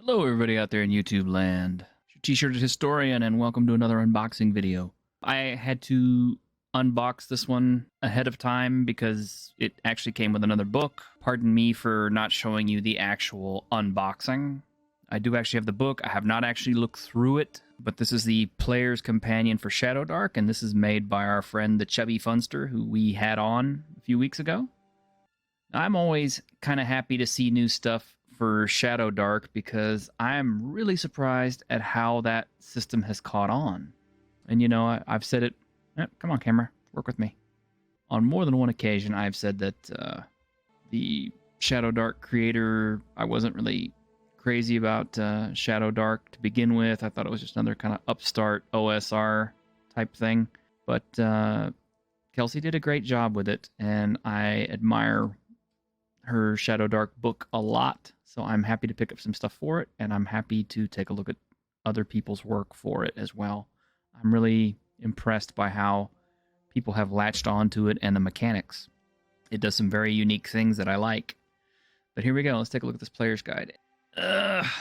Hello everybody out there in YouTube land. It's your T-shirted historian and welcome to another unboxing video. I had to unbox this one ahead of time because it actually came with another book. Pardon me for not showing you the actual unboxing. I do actually have the book. I have not actually looked through it, but this is the Player's Companion for ShadowDark, and this is made by our friend the Chubby Funster, who we had on a few weeks ago. I'm always kind of happy to see new stuff for ShadowDark because I'm really surprised at how that system has caught on. And you know, I've said it, come on camera, work with me. On more than one occasion, I've said that the ShadowDark creator, I wasn't really crazy about ShadowDark to begin with. I thought it was just another kind of upstart OSR type thing. But Kelsey did a great job with it, and I admire her ShadowDark book a lot. So I'm happy to pick up some stuff for it, and I'm happy to take a look at other people's work for it as well. I'm really impressed by how people have latched onto it and the mechanics. It does some very unique things that I like. But here we go. Let's take a look at this player's guide.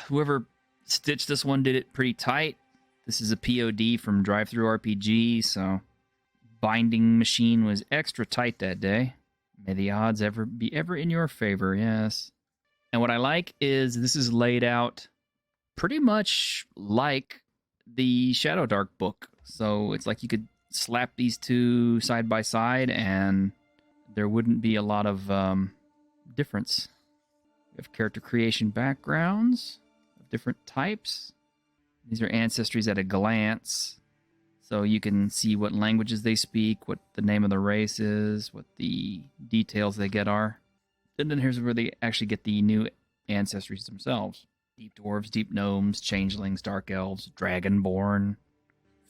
Whoever stitched this one did it pretty tight. This is a POD from Drive-Thru RPG, so binding machine was extra tight that day. May the odds be ever in your favor, yes. And what I like is this is laid out pretty much like the ShadowDark book. So it's like you could slap these two side by side and there wouldn't be a lot of difference. We have character creation backgrounds of different types. These are ancestries at a glance. So you can see what languages they speak, what the name of the race is, what the details they get are. And then here's where they actually get the new ancestries themselves. Deep dwarves, deep gnomes, changelings, dark elves, dragonborn,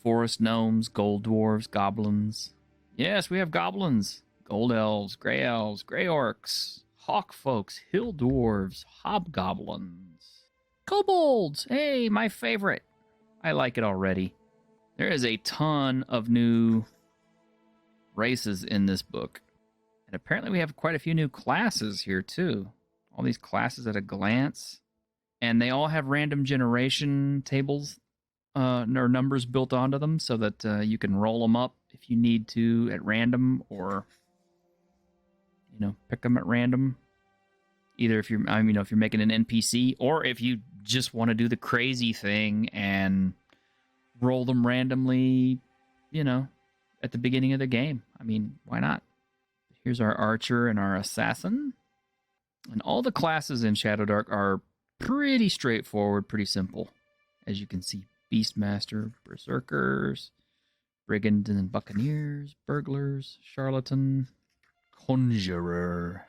forest gnomes, gold dwarves, goblins. Yes, we have goblins, gold elves, gray orcs, hawk folks, hill dwarves, hobgoblins, kobolds. Hey, my favorite. I like it already. There is a ton of new races in this book. And apparently we have quite a few new classes here, too. All these classes at a glance. And they all have random generation tables or numbers built onto them so that you can roll them up if you need to at random or, you know, pick them at random. Either if you're, if you're making an NPC or if you just want to do the crazy thing and roll them randomly, you know, at the beginning of the game. I mean, why not? Here's our archer and our assassin. And all the classes in ShadowDark are pretty straightforward, pretty simple. As you can see, Beastmaster, Berserkers, Brigand and Buccaneers, Burglars, Charlatan, Conjurer.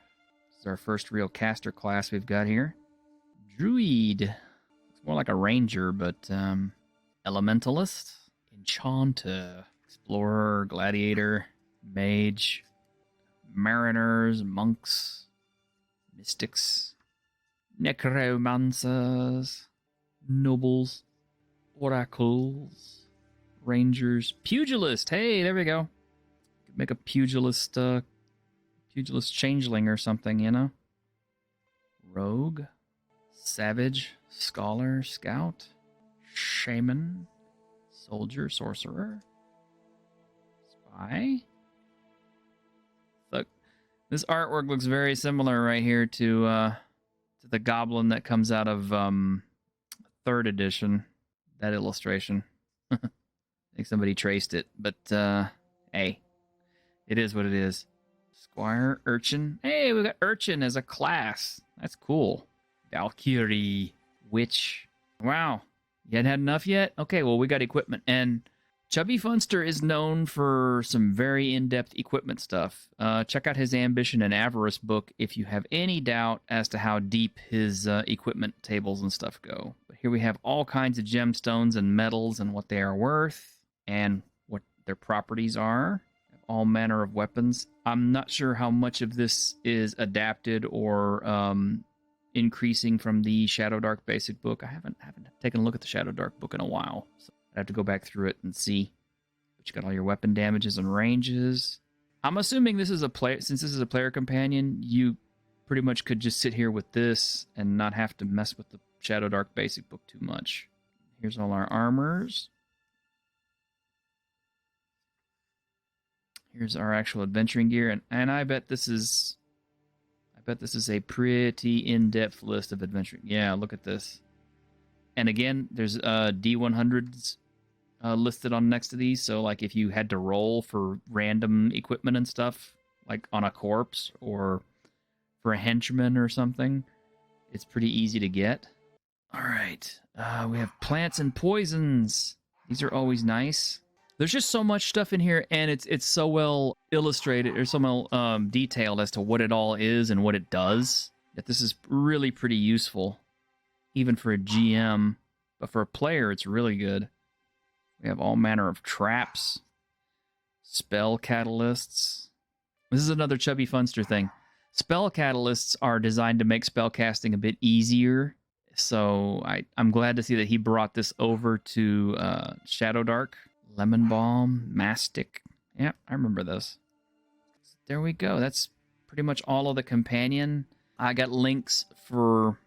This is our first real caster class we've got here. Druid. It's more like a ranger, but Elementalist, Enchanter, Explorer, Gladiator, Mage, Mariners, Monks, Mystics, Necromancers, Nobles, Oracles, Rangers, Pugilist. Hey, there we go. Could make a pugilist changeling or something, you know? Rogue, Savage, Scholar, Scout, Shaman, Soldier, Sorcerer, Spy. Look, this artwork looks very similar right here to the goblin that comes out of 3rd edition. That illustration. I think somebody traced it, but hey, it is what it is. Squire, Urchin. Hey, we got Urchin as a class. That's cool. Valkyrie, Witch. Wow. You hadn't had enough yet? Okay, well, we got equipment. And Chubby Funster is known for some very in-depth equipment stuff. Check out his Ambition and Avarice book if you have any doubt as to how deep his equipment tables and stuff go. But here we have all kinds of gemstones and metals and what they are worth and what their properties are. All manner of weapons. I'm not sure how much of this is adapted or increasing from the ShadowDark basic book. I haven't taken a look at the ShadowDark book in a while, so I'd have to go back through it and see. But you got all your weapon damages and ranges. I'm assuming this is since this is a player companion, you pretty much could just sit here with this and not have to mess with the ShadowDark basic book too much. Here's all our armors. Here's our actual adventuring gear, and I bet this is a pretty in-depth list of adventuring. Yeah, look at this. And again, there's D100s listed on next to these. So like if you had to roll for random equipment and stuff, like on a corpse or for a henchman or something, it's pretty easy to get. All right, we have plants and poisons. These are always nice. There's just so much stuff in here, and it's so well illustrated or so well detailed as to what it all is and what it does, that this is really pretty useful, even for a GM. But for a player, it's really good. We have all manner of traps, spell catalysts. This is another Chubby Funster thing. Spell catalysts are designed to make spell casting a bit easier. So I'm glad to see that he brought this over to ShadowDark. Lemon Balm, Mastic. Yeah, I remember this. There we go. That's pretty much all of the companion. I got links for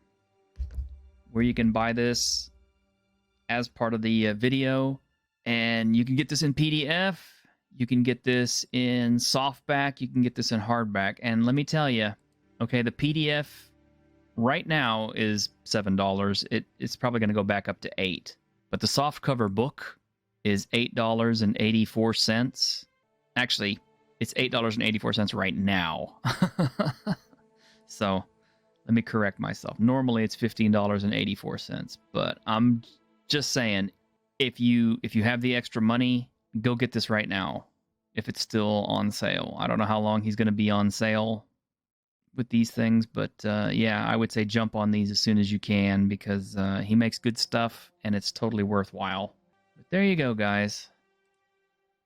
where you can buy this as part of the video. And you can get this in PDF. You can get this in softback. You can get this in hardback. And let me tell you, okay, the PDF right now is $7. It's probably going to go back up to $8. But the softcover book is $8.84. Actually, it's $8.84 right now. So let me correct myself. Normally it's $15.84, but I'm just saying, if you have the extra money, go get this right now if it's still on sale. I don't know how long he's going to be on sale with these things, but yeah, I would say jump on these as soon as you can, because he makes good stuff and it's totally worthwhile. But there you go, guys.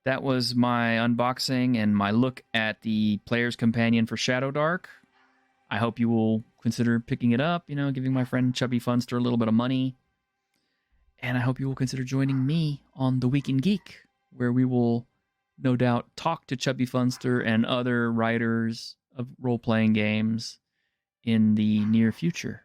That was my unboxing and my look at the Player's Companion for ShadowDark. I hope you will consider picking it up, giving my friend Chubby Funster a little bit of money. And I hope you will consider joining me on The Week in Geek, where we will no doubt talk to Chubby Funster and other writers of role-playing games in the near future.